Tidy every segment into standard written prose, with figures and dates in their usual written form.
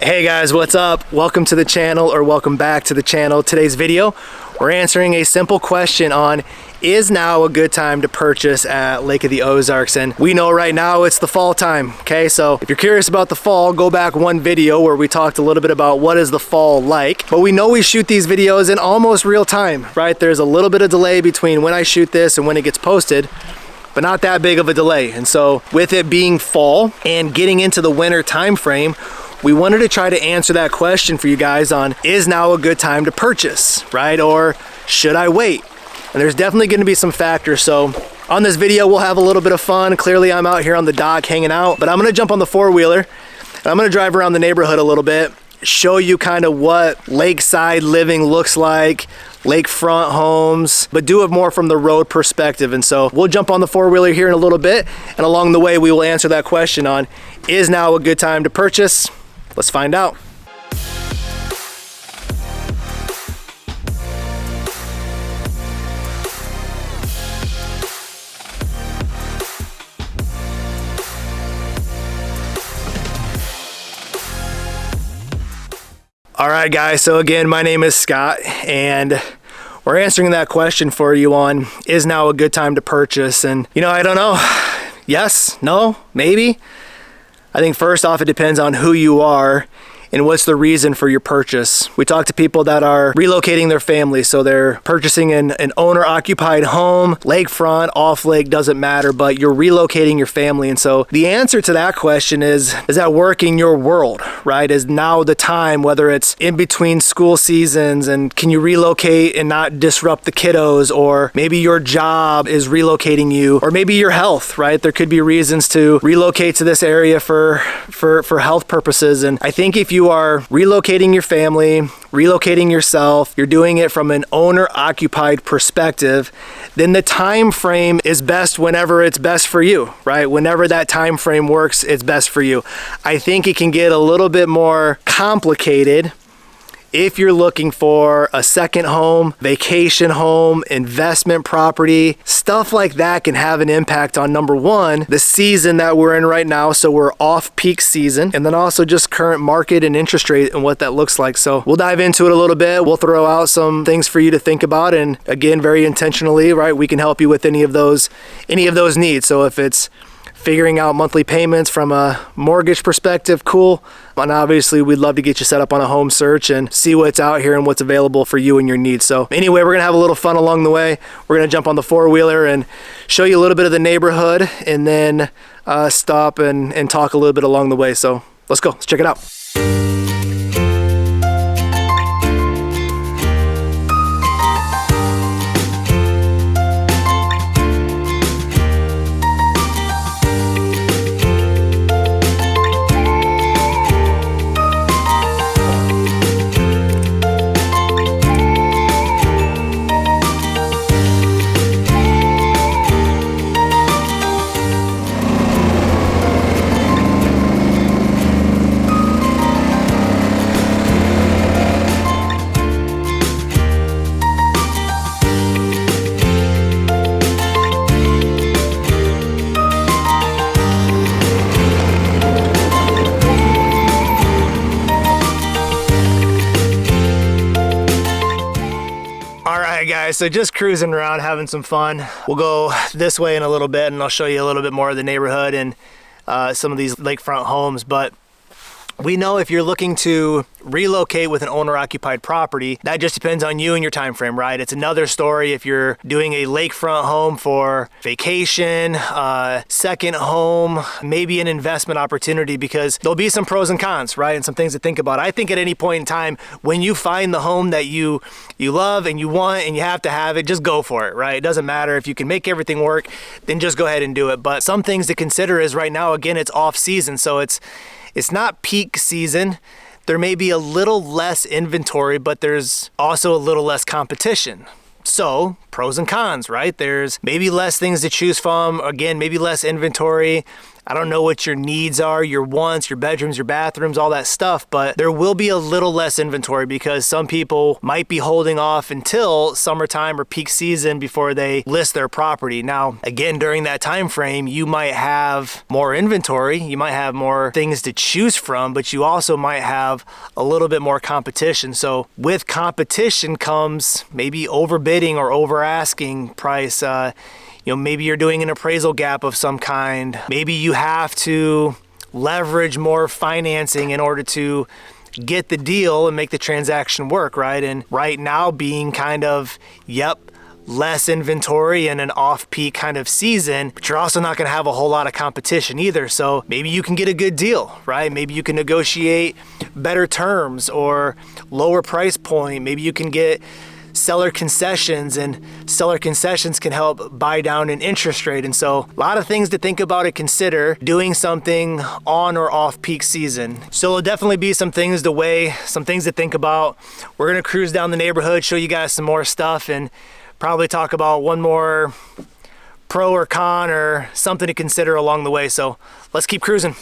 Hey guys, what's up? Welcome to the channel, or welcome back to the channel. Today's video, we're answering a simple question on, is now a good time to purchase at Lake of the Ozarks? And we know right now it's the fall time, okay? So if you're curious about the fall, go back one video where we talked a little bit about what is the fall like. But we know we shoot these videos in almost real time, right? There's a little bit of delay between when I shoot this and when it gets posted, but not that big of a delay. And so with it being fall and getting into the winter time frame, we wanted to try to answer that question for you guys on, is now a good time to purchase, right? Or should I wait? And there's definitely gonna be some factors. So on this video, we'll have a little bit of fun. Clearly I'm out here on the dock hanging out, but I'm gonna jump on the four-wheeler and I'm gonna drive around the neighborhood a little bit, show you kind of what lakeside living looks like, lakefront homes, but do it more from the road perspective. And so we'll jump on the four-wheeler here in a little bit, and along the way we will answer that question on, is now a good time to purchase? Let's find out. All right, guys, so again, my name is Scott, and we're answering that question for you on, is now a good time to purchase? And, you know, I don't know. Yes, no, maybe. I think first off, it depends on who you are and what's the reason for your purchase. We talk to people that are relocating their family, so they're purchasing an owner-occupied home, lakefront, off-lake, doesn't matter, but you're relocating your family. And so the answer to that question is that work in your world, right? Is now the time, whether it's in between school seasons, and can you relocate and not disrupt the kiddos, or maybe your job is relocating you, or maybe your health, right? There could be reasons to relocate to this area for health purposes. And I think if you are relocating your family, relocating yourself, you're doing it from an owner-occupied perspective, then the time frame is best whenever it's best for you, right? Whenever that time frame works, it's best for you. I think it can get a little bit more complicated if you're looking for a second home, vacation home, investment property. Stuff like that can have an impact on, number one, the season that we're in right now. So we're off peak season, and then also just current market and interest rate and what that looks like. So we'll dive into it a little bit. We'll throw out some things for you to think about, and again, very intentionally, right? We can help you with any of those needs. So if it's figuring out monthly payments from a mortgage perspective, cool. And obviously we'd love to get you set up on a home search and see what's out here and what's available for you and your needs. So anyway, we're gonna have a little fun along the way. We're gonna jump on the four-wheeler and show you a little bit of the neighborhood, and then stop and talk a little bit along the way. So let's go, let's check it out. Guys, so just cruising around, having some fun. We'll go this way in a little bit, and I'll show you a little bit more of the neighborhood and some of these lakefront homes. But we know if you're looking to relocate with an owner-occupied property, that just depends on you and your time frame, right? It's another story if you're doing a lakefront home for vacation, second home, maybe an investment opportunity, because there'll be some pros and cons, right? And some things to think about. I think at any point in time, when you find the home that you love and you want and you have to have it, just go for it, right? It doesn't matter if you can make everything work, then just go ahead and do it. But some things to consider is right now, again, it's off season, so it's not peak season. There may be a little less inventory, but there's also a little less competition. So pros and cons, right? There's maybe less things to choose from. Again, maybe less inventory. I don't know what your needs are, your wants, your bedrooms, your bathrooms, all that stuff, but there will be a little less inventory because some people might be holding off until summertime or peak season before they list their property. Now, again, during that time frame, you might have more inventory, you might have more things to choose from, but you also might have a little bit more competition. So with competition comes maybe overbidding or over asking price. Maybe you're doing an appraisal gap of some kind. Maybe you have to leverage more financing in order to get the deal and make the transaction work, right? And right now being kind of, less inventory and an off-peak kind of season, but you're also not going to have a whole lot of competition either. So maybe you can get a good deal, right? Maybe you can negotiate better terms or lower price point. Maybe you can get seller concessions, and seller concessions can help buy down an interest rate. And so a lot of things to think about and consider doing something on or off peak season. So there'll definitely be some things to weigh, some things to think about. We're going to cruise down the neighborhood, show you guys some more stuff, and probably talk about one more pro or con or something to consider along the way. So let's keep cruising.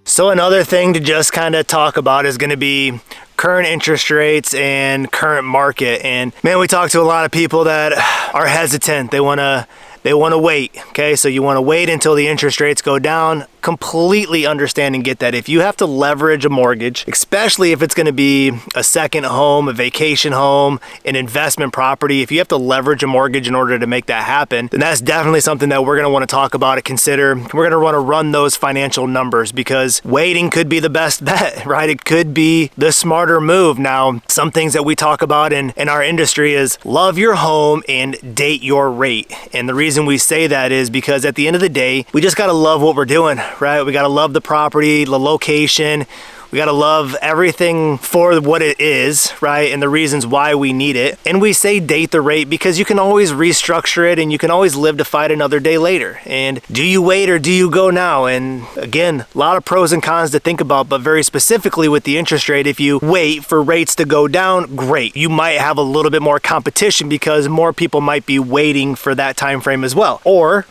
So another thing to just kind of talk about is going to be current interest rates and current market. And man, we talk to a lot of people that are hesitant. They want to wait. Okay, so you want to wait until the interest rates go down. Completely understand and get that. If you have to leverage a mortgage, especially if it's going to be a second home, a vacation home, an investment property, if you have to leverage a mortgage in order to make that happen, then that's definitely something that we're going to want to talk about and consider. We're going to want to run those financial numbers because waiting could be the best bet, right? It could be the smarter move. Now, some things that we talk about in our industry is love your home and date your rate. And the reason we say that is because at the end of the day, we just got to love what we're doing, right? We got to love the property, the location. We got to love everything for what it is, right? And the reasons why we need it. And we say date the rate because you can always restructure it and you can always live to fight another day later. And do you wait or do you go now? And again, a lot of pros and cons to think about, but very specifically with the interest rate, if you wait for rates to go down, great. You might have a little bit more competition because more people might be waiting for that time frame as well. Or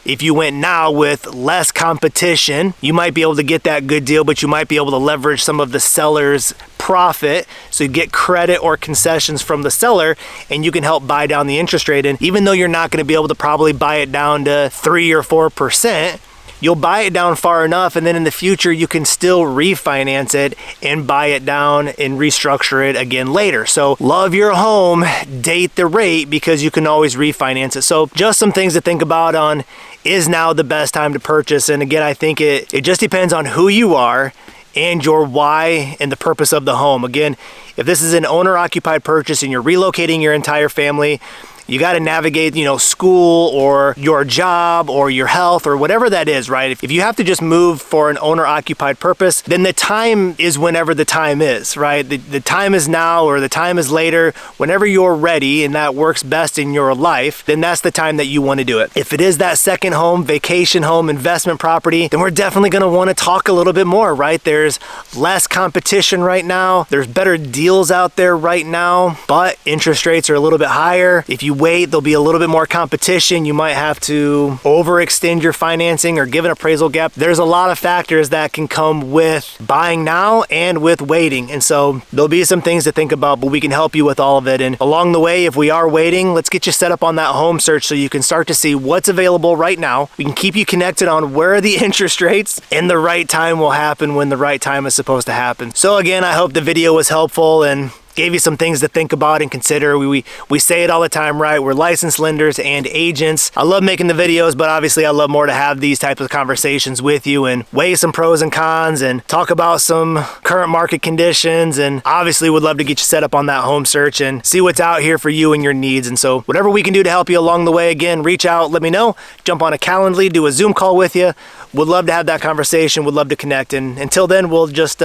if you went now with less competition, you might be able to get that good deal, but you might be able to leverage some of the seller's profit. So you get credit or concessions from the seller and you can help buy down the interest rate. And even though you're not going to be able to probably buy it down to 3 or 4%, you'll buy it down far enough, and then in the future you can still refinance it and buy it down and restructure it again later. So love your home, date the rate, because you can always refinance it. So just some things to think about on, is now the best time to purchase? And again, I think it just depends on who you are and your why and the purpose of the home. Again, if this is an owner-occupied purchase and you're relocating your entire family, you got to navigate, school or your job or your health or whatever that is, right? If you have to just move for an owner-occupied purpose, then the time is whenever the time is, right? The time is now or the time is later. Whenever you're ready and that works best in your life, then that's the time that you want to do it. If it is that second home, vacation home, investment property, then we're definitely going to want to talk a little bit more, right? There's less competition right now. There's better deals out there right now, but interest rates are a little bit higher. If you wait, there'll be a little bit more competition. You might have to overextend your financing or give an appraisal gap. There's a lot of factors that can come with buying now and with waiting. And so there'll be some things to think about, but we can help you with all of it. And along the way, if we are waiting, let's get you set up on that home search so you can start to see what's available right now. We can keep you connected on where are the interest rates, and the right time will happen when the right time is supposed to happen. So again, I hope the video was helpful, and gave you some things to think about and consider. We say it all the time, right? We're licensed lenders and agents. I love making the videos, but obviously I love more to have these types of conversations with you and weigh some pros and cons and talk about some current market conditions, and obviously would love to get you set up on that home search and see what's out here for you and your needs. And so whatever we can do to help you along the way, again, reach out, let me know, jump on a Calendly, do a Zoom call with you. Would love to have that conversation, would love to connect. And until then, we'll just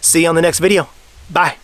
see you on the next video. Bye.